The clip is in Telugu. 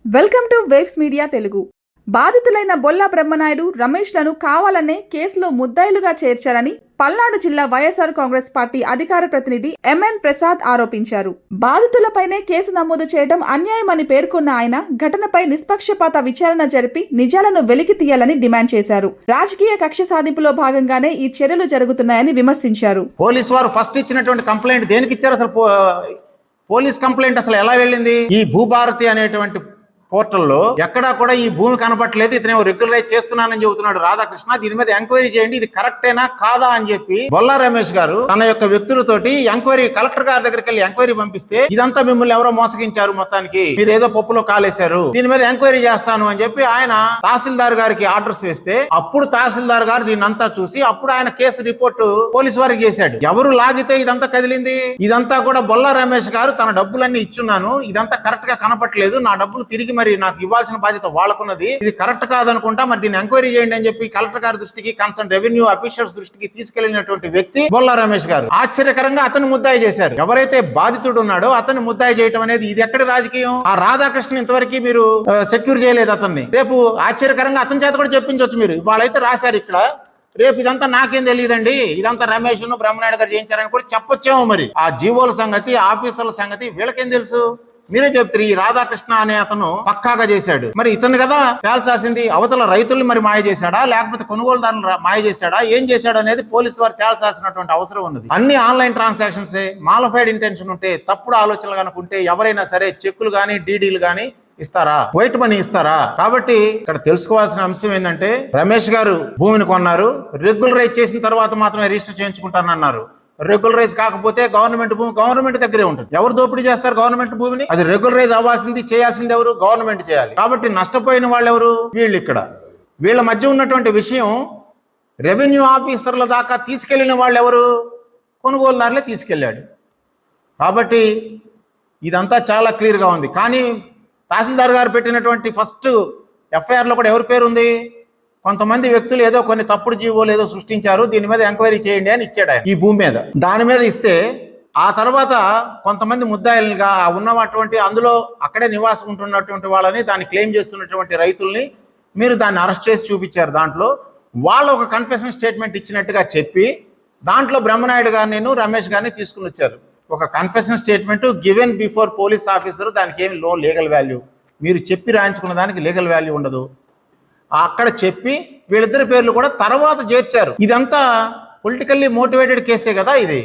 Welcome to Waves Media Telugu. బాధితులైన బొల్లా బ్రహ్మనాయుడు, రమేష్లను కావాలనే కేసులో ముద్దాయిలుగా చేర్చారని పల్నాడు జిల్లా వైఎస్ఆర్ కాంగ్రెస్ పార్టీ అధికార ప్రతినిధి ఎంఎన్ ప్రసాద్ ఆరోపించారు. బాధితులపైనే కేసు నమోదు చేయడం అన్యాయమని పేర్కొన్న ఆయన ఘటనపై నిష్పక్షపాత విచారణ జరిపి నిజాలను వెలికి తీయాలని డిమాండ్ చేశారు. రాజకీయ కక్ష సాధింపులో భాగంగానే ఈ చర్యలు జరుగుతున్నాయని విమర్శించారు. పోలీసు వారు ఫస్ట్ ఇచ్చినటువంటి కంప్లైంట్ దేనికి ఇచ్చారు? అసలు పోలీస్ కంప్లైంట్ అసలు ఎలా వెళ్ళింది? ఈ భూభారతి అనేటువంటి పోర్టల్లో ఎక్కడా కూడా ఈ భూమి కనపట్లేదు, ఇతనే రెగ్యులరైజ్ చేస్తున్నానని చెబుతున్నాడు రాధాకృష్ణ. దీని మీద ఎంక్వైరీ చేయండి, ఇది కరెక్టేనా కాదా అని చెప్పి బొల్లా రమేష్ గారు తన యొక్క వ్యక్తులతోటి ఎంక్వైరీ కలెక్టర్ గారి దగ్గరికి వెళ్ళి ఎంక్వైరీ పంపిస్తే ఇదంతా మిమ్మల్ని ఎవరో మోసగించారు, మొత్తానికి మీరు ఏదో పప్పులో కాలేశారు, దీని మీద ఎంక్వైరీ చేస్తాను అని చెప్పి ఆయన తహసీల్దార్ గారికి ఆర్డర్స్ వేస్తే అప్పుడు తహసీల్దార్ గారు దీన్ని అంతా చూసి అప్పుడు ఆయన కేసు రిపోర్టు పోలీసు వారికి చేశాడు. ఎవరు లాగితే ఇదంతా కదిలింది? ఇదంతా కూడా బొల్లా రమేష్ గారు తన డబ్బులన్నీ ఇచ్చున్నాను, ఇదంతా కరెక్ట్ గా కనపట్లేదు, నా డబ్బులు తిరిగి మరి నాకు ఇవ్వాల్సిన బాధ్యత వాళ్ళకున్నది, ఇది కరెక్ట్ కాదనుకుంటా, మరి దీన్ని ఎంక్వైరీ చేయండి అని చెప్పి కలెక్టర్ గారి దృష్టికి, కన్సర్న్ రెవెన్యూ అఫీషియల్స్ దృష్టికి తీసుకెళ్లినటువంటి వ్యక్తి బొల్లా రమేష్ గారు. ఆశ్చర్యకరంగా అతను ముద్దాయి చేశారు. ఎవరైతే బాధితుడు ఉన్నాడో అతన్ని ముద్దాయి చేయడం అనేది ఇది ఎక్కడి రాజకీయం? ఆ రాధాకృష్ణ ఇంతవరకు మీరు సెక్యూర్ చేయలేదు అతన్ని. రేపు ఆశ్చర్యకరంగా అతని చేత కూడా చెప్పించవచ్చు మీరు. వాళ్ళైతే రాశారు ఇక్కడ, రేపు ఇదంతా నాకేం తెలియదండి, ఇదంతా రమేష్ బ్రహ్మనాయుడు గారు చేయించారని కూడా చెప్పొచ్చేమో. మరి ఆ జీవోల సంగతి, ఆఫీసర్ల సంగతి వీళ్ళకేం తెలుసు? మీరే చెప్తారు. ఈ రాధాకృష్ణ అనే అతను పక్కాగా చేశాడు. మరి ఇతను కదా తేల్చాల్సింది. అవతల రైతుల్ని మరి మాయ చేశాడా, లేకపోతే కొనుగోలుదారులు మాయ చేశాడా, ఏం చేశాడు అనేది పోలీసు వారు తేల్చాల్సినటువంటి అవసరం ఉన్నది. అన్ని ఆన్లైన్ ట్రాన్సాక్షన్స్, మాలిఫైడ్ ఇంటెన్షన్ ఉంటే, తప్పుడు ఆలోచనలు కనుకుంటే ఎవరైనా సరే చెక్కులు గానీ డీడీలు గానీ ఇస్తారా? వైట్ మనీ ఇస్తారా? కాబట్టి ఇక్కడ తెలుసుకోవాల్సిన అంశం ఏంటంటే, రమేష్ గారు భూమిని కొన్నారు, రెగ్యులరైజ్ చేసిన తర్వాత మాత్రమే రిజిస్టర్ చేయించుకుంటానన్నారు. రెగ్యులరైజ్ కాకపోతే గవర్నమెంట్ భూమి గవర్నమెంట్ దగ్గరే ఉంటుంది. ఎవరు దోపిడీ చేస్తారు గవర్నమెంట్ భూమిని? అది రెగ్యులరైజ్ అవ్వాల్సింది, చేయాల్సింది ఎవరు? గవర్నమెంట్ చేయాలి. కాబట్టి నష్టపోయిన వాళ్ళు ఎవరు? వీళ్ళు. ఇక్కడ వీళ్ళ మధ్య ఉన్నటువంటి విషయం రెవెన్యూ ఆఫీసర్ల దాకా తీసుకెళ్లిన వాళ్ళు ఎవరు? కొనుగోలుదారులే తీసుకెళ్ళాడు. కాబట్టి ఇదంతా చాలా క్లియర్గా ఉంది. కానీ తహసీల్దార్ గారు పెట్టినటువంటి ఫస్ట్ ఎఫ్ఐఆర్లో కూడా ఎవరి పేరు ఉంది? కొంతమంది వ్యక్తులు ఏదో కొన్ని తప్పుడు జీవోలు ఏదో సృష్టించారు, దీని మీద ఎంక్వైరీ చేయండి అని ఇచ్చాడు ఆయన ఈ భూమి మీద. దాని మీద ఇస్తే ఆ తర్వాత కొంతమంది ముద్దాయిలుగా ఉన్నటువంటి అందులో అక్కడే నివాసం ఉంటున్నటువంటి వాళ్ళని, దాన్ని క్లెయిమ్ చేస్తున్నటువంటి రైతుల్ని మీరు దాన్ని అరెస్ట్ చేసి చూపించారు. దాంట్లో వాళ్ళు ఒక కన్ఫెషన్ స్టేట్మెంట్ ఇచ్చినట్టుగా చెప్పి దాంట్లో బ్రహ్మనాయుడు గారిని, రమేష్ గారిని తీసుకుని వచ్చారు. ఒక confession statement given before police officer, దానికి ఏమి లీగల్ వాల్యూ, మీరు చెప్పి రాయించుకున్న దానికి లీగల్ వాల్యూ ఉండదు. అక్కడ చెప్పి వీళ్ళిద్దరి పేర్లు కూడా తర్వాత చేర్చారు. ఇదంతా పొలిటికల్లీ మోటివేటెడ్ కేసే కదా ఇది.